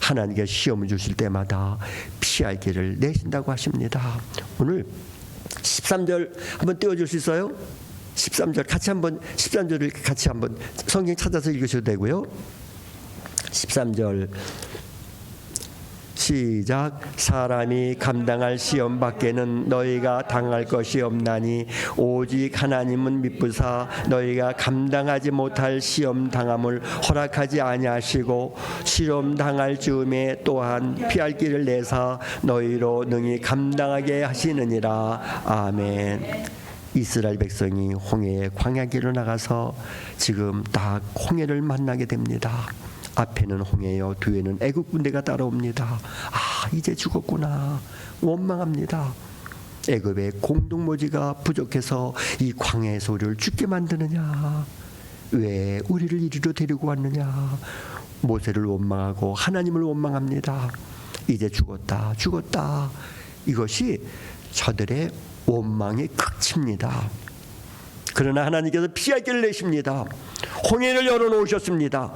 S6: 하나님께 시험을 주실 때마다 피할 길을 내신다고 하십니다. 오늘 13절 한번 띄워줄 수 있어요? 13절 같이 한번 13절을 같이 한번 성경 찾아서 읽으셔도 되고요. 13절 시작. 사람이 감당할 시험 밖에는 너희가 당할 것이 없나니 오직 하나님은 미쁘사 너희가 감당하지 못할 시험 당함을 허락하지 아니하시고 시험 당할 즈음에 또한 피할 길을 내사 너희로 능히 감당하게 하시느니라. 아멘. 이스라엘 백성이 홍해의 광야길로 나가서 지금 딱 홍해를 만나게 됩니다. 앞에는 홍해요, 뒤에는 애국 군대가 따라옵니다. 이제 죽었구나. 원망합니다. 애굽의 공동모지가 부족해서 이 광야의 소리를 죽게 만드느냐. 왜 우리를 이리로 데리고 왔느냐. 모세를 원망하고 하나님을 원망합니다. 이제 죽었다. 이것이 저들의 원망의 극치입니다. 그러나 하나님께서 피할 길을 내십니다. 홍해를 열어놓으셨습니다.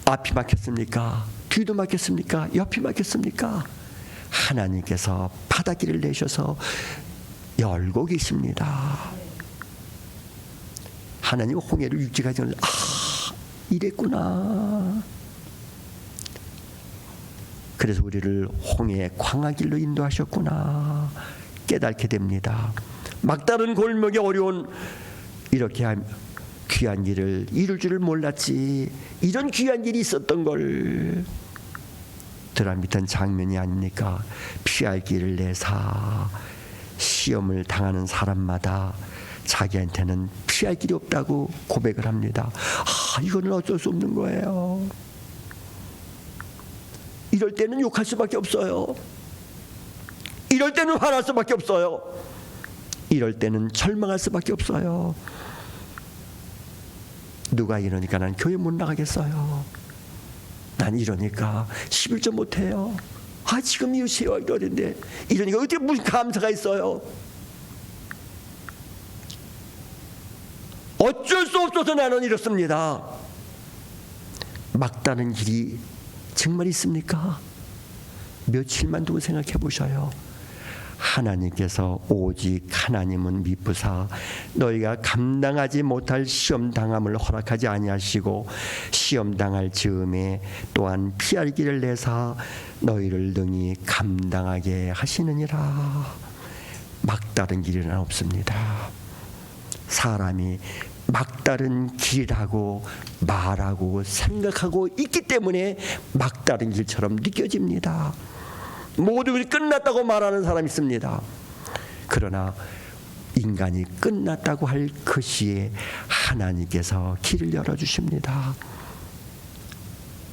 S6: 앞이 막혔습니까? 뒤도 막혔습니까? 옆이 막혔습니까? 하나님께서 바닷길을 내셔서 열고 계십니다. 하나님 홍해를 육지까지 이랬구나. 그래서 우리를 홍해의 광야길로 인도하셨구나 깨닫게 됩니다. 막다른 골목이 어려운 이렇게 귀한 길을 이룰 줄을 몰랐지. 이런 귀한 길이 있었던 걸 드라마틱한 장면이 아닙니까? 피할 길을 내사 시험을 당하는 사람마다 자기한테는 피할 길이 없다고 고백을 합니다. 이거는 어쩔 수 없는 거예요. 이럴 때는 욕할 수밖에 없어요. 이럴 때는 화날 수밖에 없어요. 이럴 때는 절망할 수밖에 없어요. 누가 이러니까 난 교회 못 나가겠어요. 난 이러니까 11조 못해요. 지금 이 세월 이러는데 이러니까 어떻게 무슨 감사가 있어요. 어쩔 수 없어서 나는 이렇습니다. 막다른 길이 정말 있습니까? 며칠만 두고 생각해 보셔요. 하나님께서 오직 하나님은 미쁘사 너희가 감당하지 못할 시험 당함을 허락하지 아니하시고 시험 당할 즈음에 또한 피할 길을 내사 너희를 능히 감당하게 하시느니라. 막다른 길은 없습니다. 사람이 막다른 길이라고 말하고 생각하고 있기 때문에 막다른 길처럼 느껴집니다. 모든 것이 끝났다고 말하는 사람이 있습니다. 그러나 인간이 끝났다고 할 그 시에 하나님께서 길을 열어주십니다.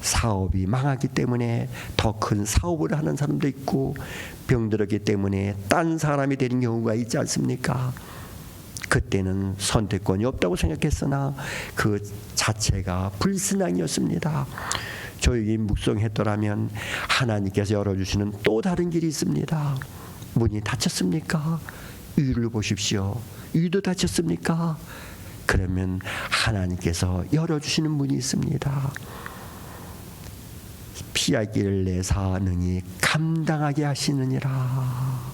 S6: 사업이 망하기 때문에 더 큰 사업을 하는 사람도 있고 병들었기 때문에 딴 사람이 되는 경우가 있지 않습니까? 그때는 선택권이 없다고 생각했으나 그 자체가 불신앙이었습니다. 저에게 묵성했더라면 하나님께서 열어주시는 또 다른 길이 있습니다. 문이 닫혔습니까? 위를 보십시오. 위도 닫혔습니까? 그러면 하나님께서 열어주시는 문이 있습니다. 피할 길을 내사 능히 감당하게 하시느니라.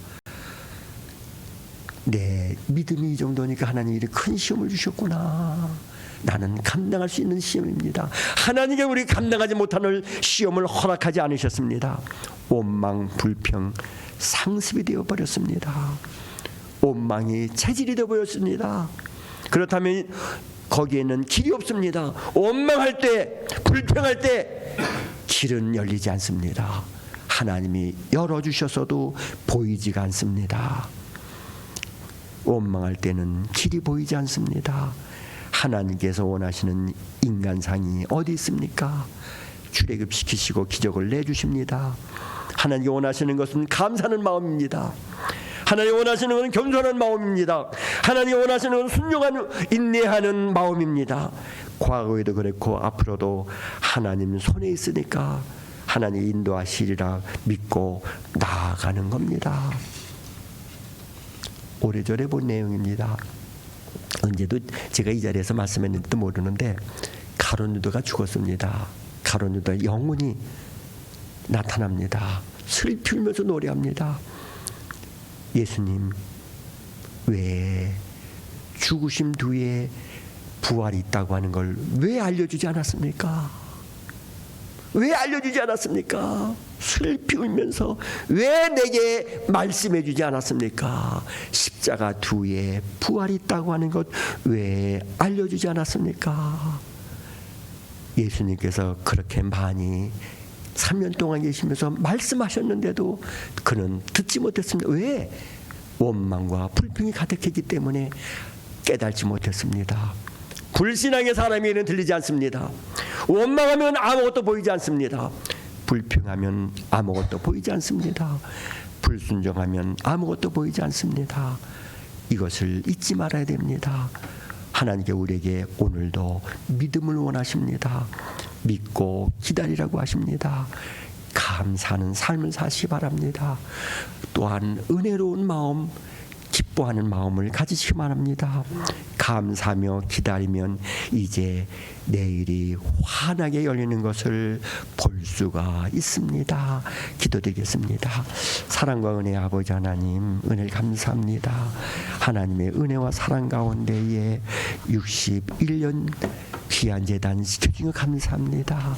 S6: 내 믿음이 이 정도니까 하나님이 큰 시험을 주셨구나. 나는 감당할 수 있는 시험입니다. 하나님께 우리 감당하지 못하는 시험을 허락하지 않으셨습니다. 원망, 불평, 상습이 되어버렸습니다. 원망이 체질이 되어버렸습니다. 그렇다면 거기에는 길이 없습니다. 원망할 때, 불평할 때 길은 열리지 않습니다. 하나님이 열어주셔서도 보이지가 않습니다. 원망할 때는 길이 보이지 않습니다. 하나님께서 원하시는 인간상이 어디 있습니까? 출애굽시키시고 기적을 내주십니다. 하나님이 원하시는 것은 감사하는 마음입니다. 하나님이 원하시는 것은 겸손한 마음입니다. 하나님이 원하시는 것은 순종하는 인내하는 마음입니다. 과거에도 그랬고 앞으로도 하나님 손에 있으니까 하나님 인도하시리라 믿고 나아가는 겁니다. 오래전에 본 내용입니다. 언제도 제가 이 자리에서 말씀했는지도 모르는데 가룟 유다가 죽었습니다. 가룟 유다의 영혼이 나타납니다. 슬피 울면서 노래합니다. 예수님, 왜 죽으심 뒤에 부활이 있다고 하는 걸 왜 알려주지 않았습니까? 왜 알려주지 않았습니까? 슬피 울면서 왜 내게 말씀해 주지 않았습니까? 십자가 뒤에 부활이 있다고 하는 것 왜 알려주지 않았습니까? 예수님께서 그렇게 많이 3년 동안 계시면서 말씀하셨는데도 그는 듣지 못했습니다. 왜? 원망과 불평이 가득했기 때문에 깨달지 못했습니다. 불신앙의 사람에게는 들리지 않습니다. 원망하면 아무것도 보이지 않습니다. 불평하면 아무것도 보이지 않습니다. 불순종하면 아무것도 보이지 않습니다. 이것을 잊지 말아야 됩니다. 하나님께 우리에게 오늘도 믿음을 원하십니다. 믿고 기다리라고 하십니다. 감사하는 삶을 사시기 바랍니다. 또한 은혜로운 마음, 기뻐하는 마음을 가지시기 바랍니다. 감사하며 기다리면 이제 내일이 환하게 열리는 것을 볼 수가 있습니다. 기도드리겠습니다. 사랑과 은혜의 아버지 하나님, 은혜를 감사합니다. 하나님의 은혜와 사랑 가운데에 61년 귀한 재단 지켜주신 것 감사합니다.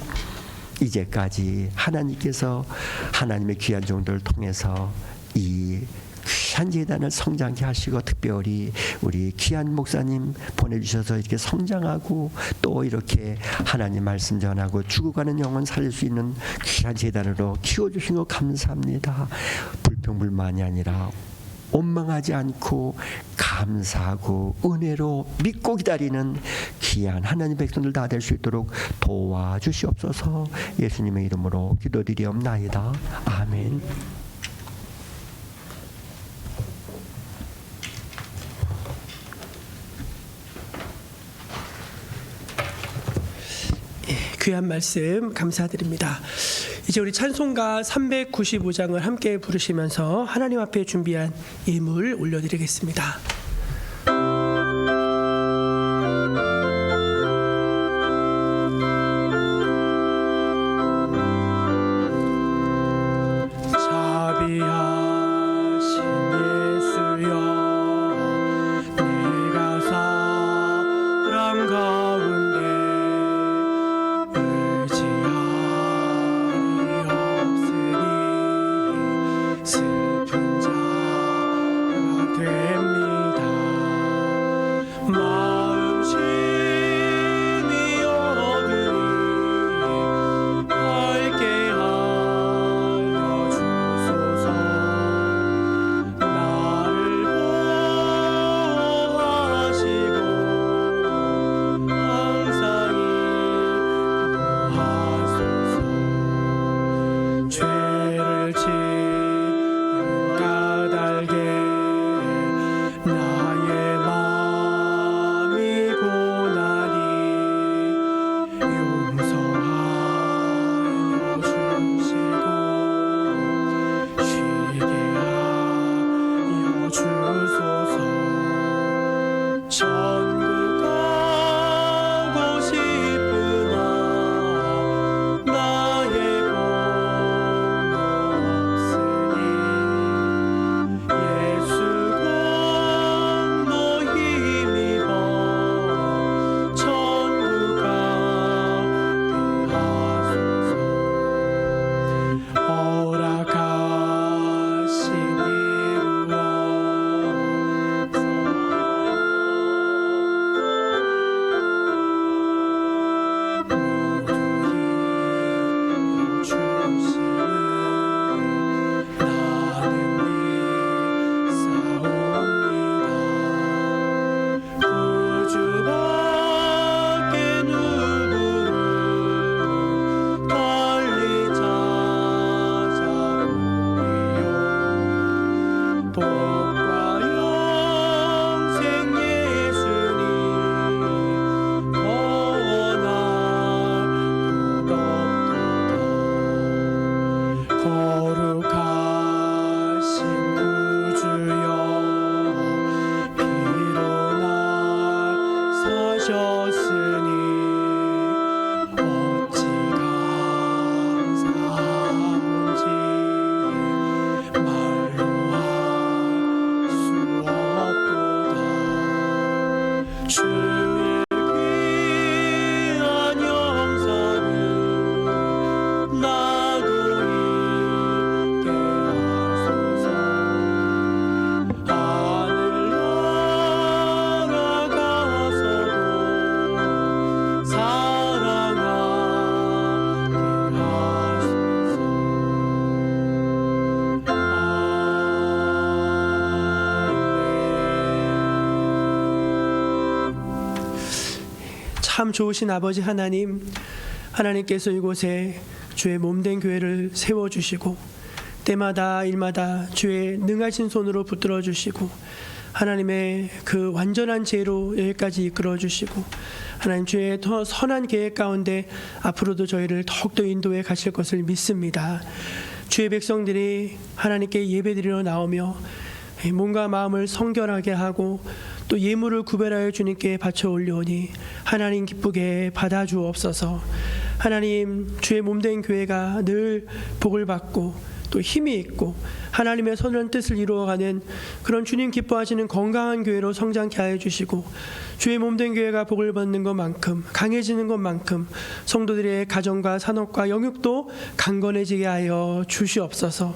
S6: 이제까지 하나님께서 하나님의 귀한 종들을 통해서 이 귀한 재단을 성장케 하시고, 특별히 우리 귀한 목사님 보내주셔서 이렇게 성장하고 또 이렇게 하나님 말씀 전하고 죽어가는 영혼 살릴 수 있는 귀한 재단으로 키워주신 것 감사합니다. 불평불만이 아니라 원망하지 않고 감사하고 은혜로 믿고 기다리는 귀한 하나님 백성들 다 될 수 있도록 도와주시옵소서. 예수님의 이름으로 기도드리옵나이다. 아멘.
S1: 귀한 말씀 감사드립니다. 이제 우리 찬송가 395장을 함께 부르시면서 하나님 앞에 준비한 예물 올려드리겠습니다. 자비하신 예수여, 내가 사랑 가운데 슬픈 자가 됩니다. 마음 심히 어두니 밝게 하여 주소서. 나를 보호하시고 항상 인도하소서. 죄를 지은 까닭에 나의 마음이 고나니 용서하여 주시고 쉬게 하여 주소서. 천국 가고 싶으나 나의 공로 없으니 예수 공로 힘입어 천국 가게 하소서. 허락하신 이루어 복과 영생 예수님 원할 것 없도다. 거룩하신 구주여, 피로 날 사셨으니 어찌 감사한지 말로 할 수 없도다. 주의 귀한 영상을 나도 있게 하소서. 하늘 날아가서도 사랑하게 하소서. 참 좋으신 아버지 하나님, 하나님께서 이곳에 주의 몸된 교회를 세워주시고 때마다 일마다 주의 능하신 손으로 붙들어 주시고 하나님의 그 완전한 지혜로 여기까지 이끌어 주시고 하나님 주의 더 선한 계획 가운데 앞으로도 저희를 더욱더 인도해 가실 것을 믿습니다. 주의 백성들이 하나님께 예배드리러 나오며 몸과 마음을 성결하게 하고 또 예물을 구별하여 주님께 바쳐 올려오니 하나님 기쁘게 받아 주옵소서. 하나님 주의 몸된 교회가 늘 복을 받고 또 힘이 있고 하나님의 선한 뜻을 이루어가는 그런 주님 기뻐하시는 건강한 교회로 성장케 하여 주시고 주의 몸된 교회가 복을 받는 것만큼 강해지는 것만큼 성도들의 가정과 산업과 영육도 강건해지게 하여 주시옵소서.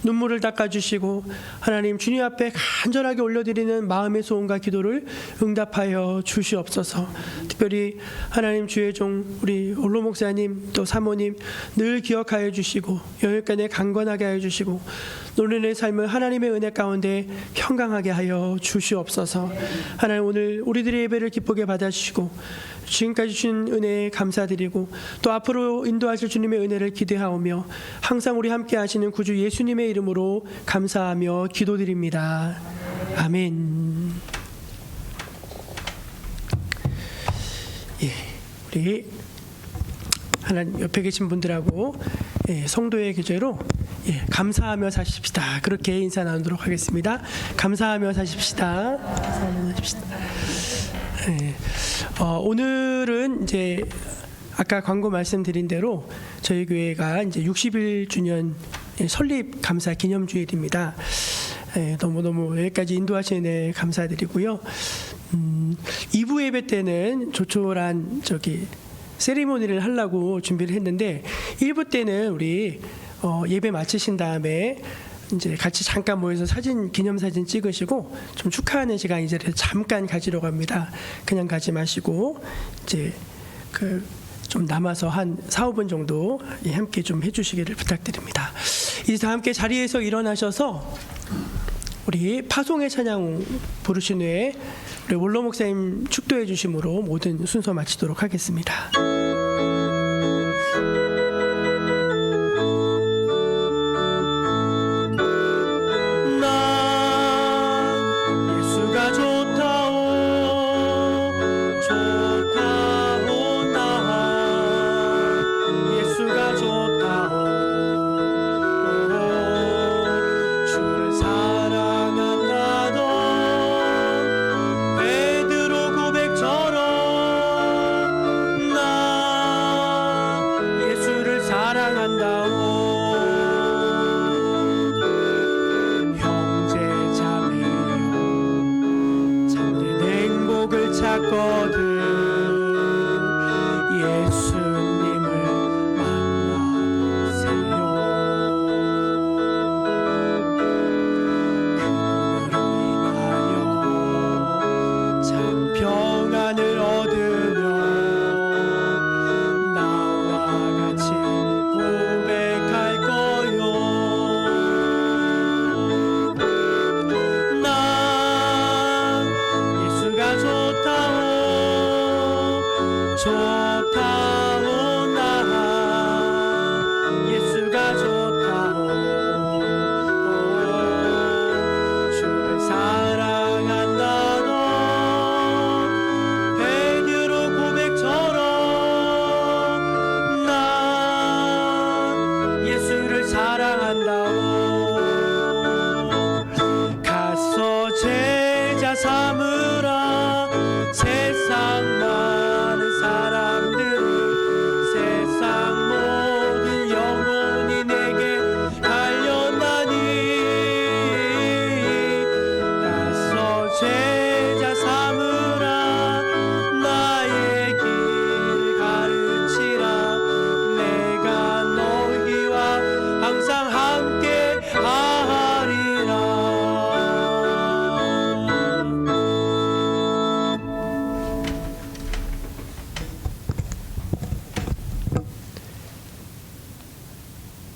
S1: 눈물을 닦아주시고 하나님 주님 앞에 간절하게 올려드리는 마음의 소원과 기도를 응답하여 주시옵소서. 특별히 하나님 주의 종 우리 올로 목사님 또 사모님 늘 기억하여 주시고 영육간에 강건하게 하여 주시고 노년의 삶을 하나님의 은혜 가운데 평강하게 하여 주시옵소서. 하나님 오늘 우리들의 예배를 기쁘게 받아주시고 지금까지 주신 은혜에 감사드리고 또 앞으로 인도하실 주님의 은혜를 기대하오며 항상 우리 함께 하시는 구주 예수님의 이름으로 감사하며 기도드립니다. 아멘. 예, 우리 하나님 옆에 계신 분들하고 성도의 교제로 감사하며 사십시다. 그렇게 인사 나누도록 하겠습니다. 감사하며 사십시다. 감사하며 사십시다. 오늘은 이제 아까 광고 말씀드린 대로 저희 교회가 이제 60주년 설립 감사 기념주일입니다. 너무너무 여기까지 인도하시는 감사드리고요. 2부 예배 때는 조촐한 세리머니를 하려고 준비를 했는데 1부 때는 우리 예배 마치신 다음에 이제 같이 잠깐 모여서 기념사진 찍으시고 좀 축하하는 시간 이 자리에서 잠깐 가지려고 합니다. 그냥 가지 마시고 이제 좀 남아서 한 4-5분 정도 함께 좀 해주시기를 부탁드립니다. 이제 다 함께 자리에서 일어나셔서 우리 파송의 찬양 부르신 후에 우리 올로 목사님 축도해 주심으로 모든 순서 마치도록 하겠습니다.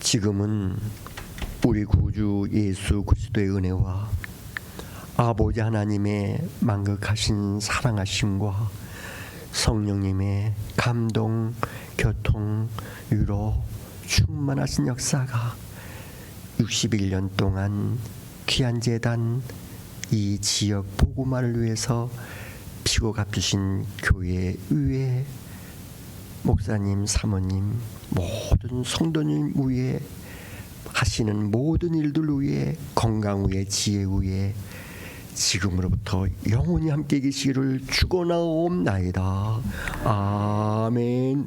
S6: 지금은 우리 구주 예수 그리스도의 은혜와 아버지 하나님의 만극하신 사랑하심과 성령님의 감동, 교통, 위로 충만하신 역사가 61년 동안 귀한 제단 이 지역 복음화를 위해서 피고 갚으신 교회 위에 목사님, 사모님, 모든 성도님 위에 하시는 모든 일들 위에 건강 위에 지혜 위에 지금으로부터 영원히 함께 계시기를 축원하옵나이다. 아멘.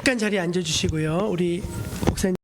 S1: 잠깐 자리에 앉아주시고요. 우리 목사님.